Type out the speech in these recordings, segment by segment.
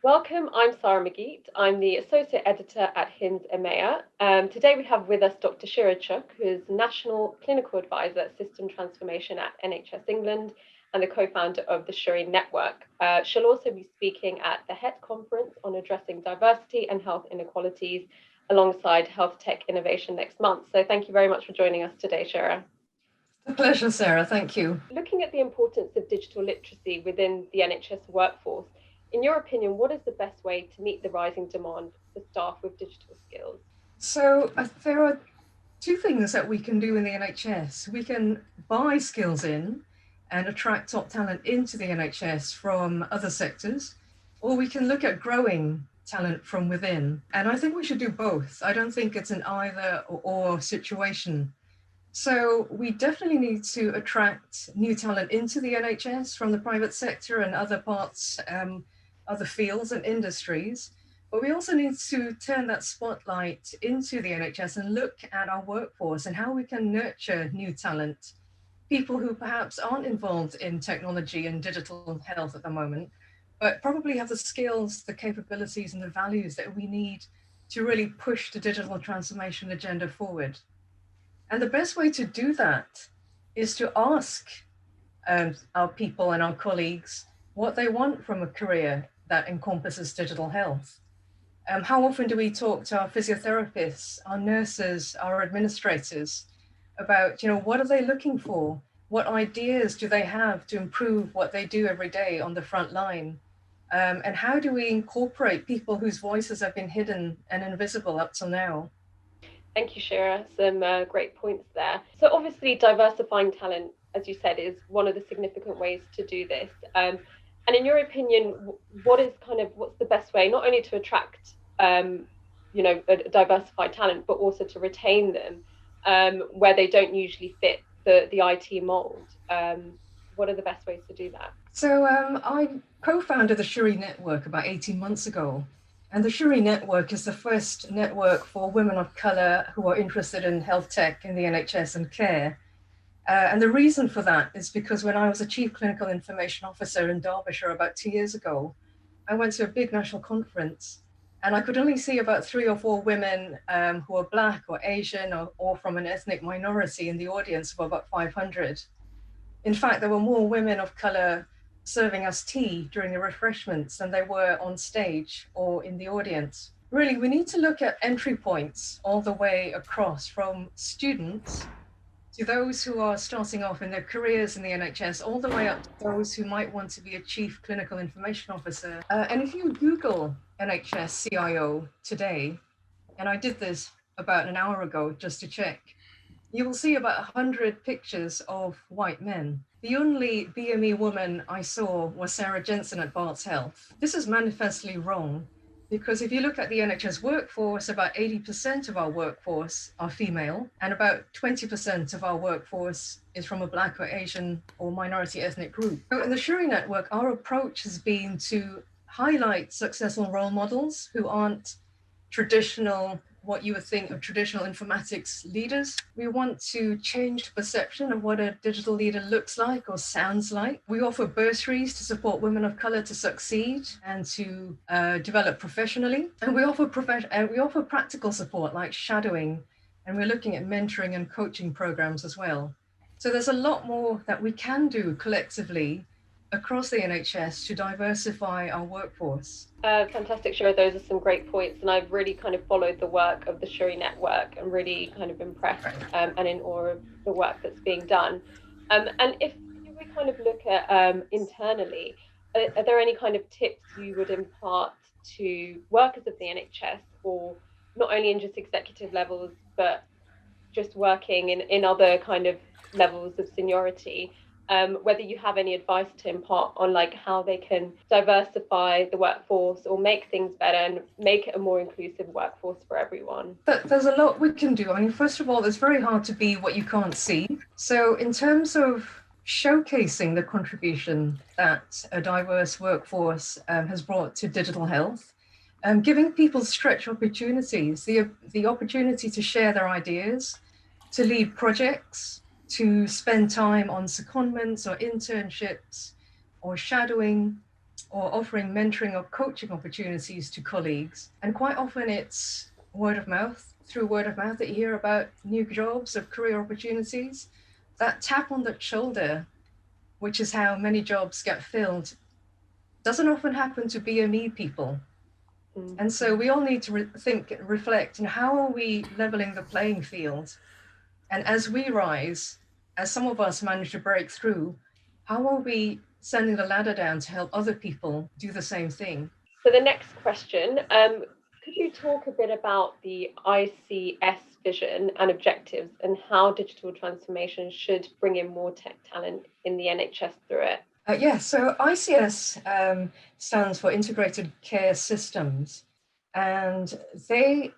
Welcome, I'm Sarah McGeet. I'm the Associate Editor at HINS EMEA. Today we have with us Dr. Shera Chok, who is National Clinical Advisor at System Transformation at NHS England and the co-founder of the Shuri Network. She'll also be speaking at the HET conference on addressing diversity and health inequalities alongside health tech innovation next month. So thank you very much for joining us today, Shera. A pleasure, Sarah. Thank you. Looking at the importance of digital literacy within the NHS workforce, in your opinion, what is the best way to meet the rising demand for staff with digital skills? There are two things that we can do in the NHS. We can buy skills in and attract top talent into the NHS from other sectors, or we can look at growing talent from within. And I think we should do both. I don't think it's an either or situation. So we definitely need to attract new talent into the NHS from the private sector and other parts, other fields and industries. But we also need to turn that spotlight into the NHS and look at our workforce and how we can nurture new talent, people who perhaps aren't involved in technology and digital health at the moment, but probably have the skills, the capabilities, and the values that we need to really push the digital transformation agenda forward. And the best way to do that is to ask our people and our colleagues what they want from a career that encompasses digital health. How often do we talk to our physiotherapists, our nurses, our administrators about, what are they looking for? What ideas do they have to improve what they do every day on the front line? And how do we incorporate people whose voices have been hidden and invisible up till now? Thank you, Shira. Some great points there. So, obviously, diversifying talent, as you said, is one of the significant ways to do this. And in your opinion, what's the best way not only to attract, a diversified talent, but also to retain them where they don't usually fit the IT mold? What are the best ways to do that? I co-founded the Shuri Network about 18 months ago. And the Shuri Network is the first network for women of color who are interested in health tech in the NHS and care. And the reason for that is because when I was a chief clinical information officer in Derbyshire about 2 years ago, I went to a big national conference and I could only see about 3 or 4 women who were Black or Asian or from an ethnic minority in the audience of about 500. In fact, there were more women of color serving us tea during the refreshments than they were on stage or in the audience. Really, we need to look at entry points all the way across from students to those who are starting off in their careers in the NHS, all the way up to those who might want to be a chief clinical information officer. And if you Google NHS CIO today, and I did this about an hour ago just to check, you will see about 100 pictures of white men. The only BME woman I saw was Sarah Jensen at Barts Health. This is manifestly wrong because if you look at the NHS workforce, about 80% of our workforce are female and about 20% of our workforce is from a Black or Asian or minority ethnic group. So in the Shuri Network, our approach has been to highlight successful role models who aren't traditional, what you would think of traditional informatics leaders. We want to change the perception of what a digital leader looks like or sounds like. We offer bursaries to support women of color to succeed and to develop professionally. And we offer practical support like shadowing, and we're looking at mentoring and coaching programs as well. So there's a lot more that we can do collectively across the NHS to diversify our workforce. Fantastic, Shura. Those are some great points, and I've really kind of followed the work of the Shuri Network and really kind of impressed and in awe of the work that's being done. And if we kind of look at internally, are there any kind of tips you would impart to workers of the NHS, or not only in just executive levels, but just working in other kind of levels of seniority, whether you have any advice to impart on like how they can diversify the workforce or make things better and make it a more inclusive workforce for everyone? There's a lot we can do. I mean, first of all, it's very hard to be what you can't see. So in terms of showcasing the contribution that a diverse workforce has brought to digital health, giving people stretch opportunities, the opportunity to share their ideas, to lead projects, to spend time on secondments or internships or shadowing, or offering mentoring or coaching opportunities to colleagues. And quite often it's through word of mouth that you hear about new jobs or career opportunities. That tap on the shoulder, which is how many jobs get filled, doesn't often happen to BME people. And so we all need to reflect, how are we leveling the playing field? And as we rise, as some of us manage to break through, how are we sending the ladder down to help other people do the same thing? So the next question, could you talk a bit about the ICS vision and objectives and how digital transformation should bring in more tech talent in the NHS through it? So ICS stands for Integrated Care Systems, and they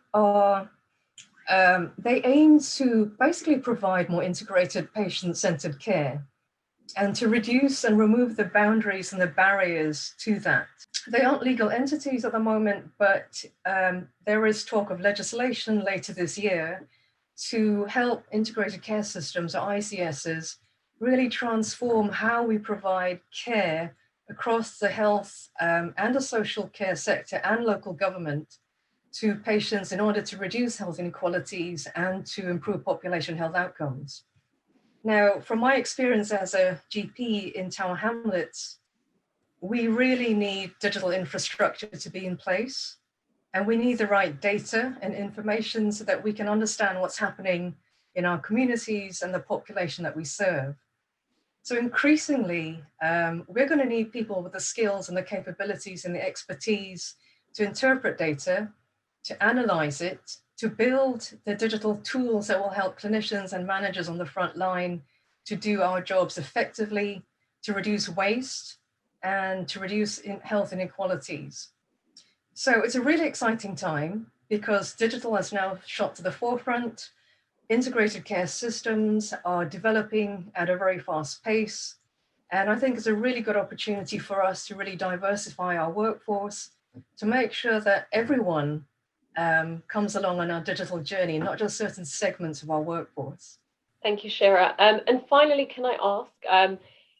aim to basically provide more integrated patient-centered care and to reduce and remove the boundaries and the barriers to that. They aren't legal entities at the moment, but there is talk of legislation later this year to help integrated care systems, or ICSs, really transform how we provide care across the health and the social care sector and local government to patients in order to reduce health inequalities and to improve population health outcomes. Now, from my experience as a GP in Tower Hamlets, we really need digital infrastructure to be in place, and we need the right data and information so that we can understand what's happening in our communities and the population that we serve. So increasingly, we're going to need people with the skills and the capabilities and the expertise to interpret data, to analyze it, to build the digital tools that will help clinicians and managers on the front line to do our jobs effectively, to reduce waste, and to reduce health inequalities. So it's a really exciting time because digital has now shot to the forefront. Integrated care systems are developing at a very fast pace. And I think it's a really good opportunity for us to really diversify our workforce, to make sure that everyone comes along on our digital journey, not just certain segments of our workforce. Thank you, Shera. And finally, can I ask,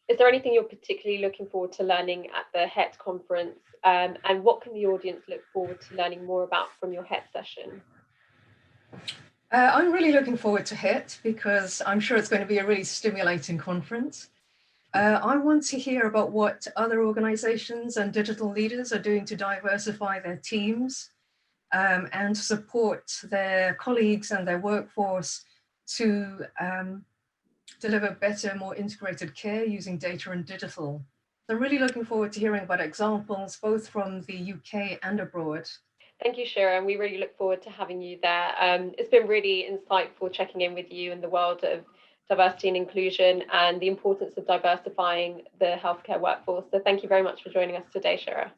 is there anything you're particularly looking forward to learning at the HET conference? And what can the audience look forward to learning more about from your HET session? I'm really looking forward to HET because I'm sure it's going to be a really stimulating conference. I want to hear about what other organizations and digital leaders are doing to diversify their teams and support their colleagues and their workforce to deliver better, more integrated care using data and digital. So I'm really looking forward to hearing about examples, both from the UK and abroad. Thank you, Shera, and we really look forward to having you there. It's been really insightful checking in with you in the world of diversity and inclusion and the importance of diversifying the healthcare workforce. So thank you very much for joining us today, Shera.